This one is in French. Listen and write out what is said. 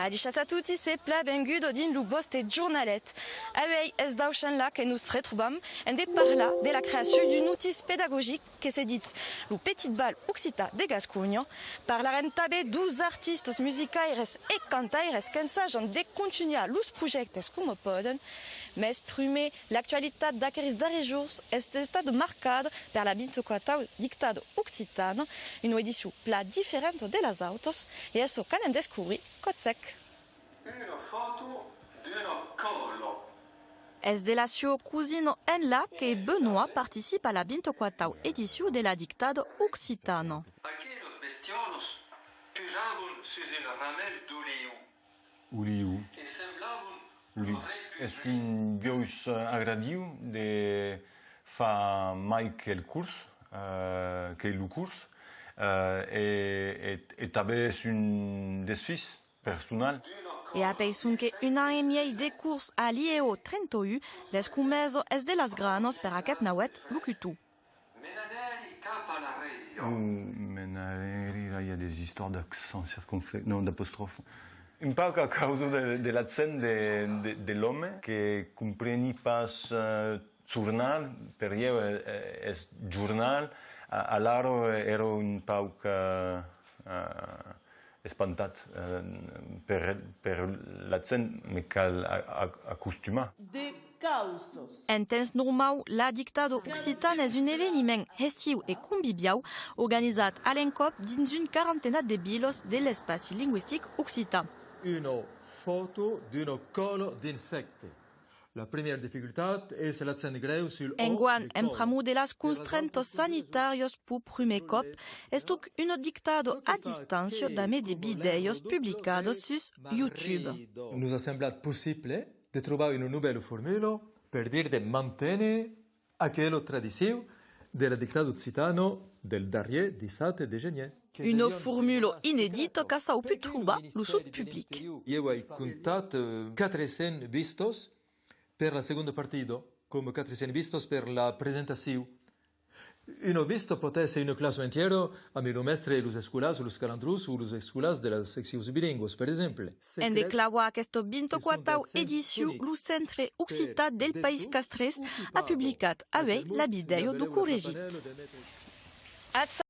Adichas a tutti se pla bengudo din lu boste giornalet. Avei es dauchen la que nous retroubam en de parla de la création d'une outil pédagogique que se dit lu petit bal occita de Gascogne par la rentabe 12 artistes musicaires et cantaires qu'ensagen de continuar lus projectes como poden, mais prume l'actualitat d'aqueris darrers jours est estat marcada per la 24 dictado occitana, une édition pla différente de las autos, et eso canem descobri cotsec. Una foto d'una colo. Es de la sua cusino en la que Benoît participe à la 24 édition de la dictado occitano. Aquellos bestionos pujaban sus un ramel d'oliu. Uliu. E semblaven Uliu. Es un vius agradiu de fa mai quel curs, quel curs, et també és un desfís personal. E apeisun que un an e miei de curs a l'IEO 31, les cumeso es de las granos per aquest nauet lucutu. Menaderi cap a la reia. Menaderi, là, il y a des histoires d'accent circonflexe, non, d'apostrophe. Un poc a causa de l'accent de l'home, que compreni pas jornal, per io és jornal, all'aro ero un poc espantat per l'accent, me cal acostumar. En temps normal, la dictado occitana és un eveniment estiu e convivial organitzat a l'encop dins une quarantena de vilos de l'espai lingüístic occitan. Una foto d'una colo d'insecte. La première difficultat és l'accent greu sur Enguan, empramu de las constrentos sanitarios pu primer cop, estuc un dictado a distancio dame de videos publicados sus YouTube. Nous a semblat possible de trobar una nouvelle formula per dir de mantenir aquella tradició de la dictado occitano del darrier 17 de gener. Une formule inédite qu'a sa pu trobar l'uso public. Io ho contat 400 vistos per la seconda partita, come 400 vistos per la presentazione. Uno visto pot essere una classe entiera a mi mestre los escolas, los calendrus o los escolas de las seccions bilingües, per exemple. En declawa aquesto 24 edició, lo Centre Occitan del País Castres ha publicat avui la video du corregit.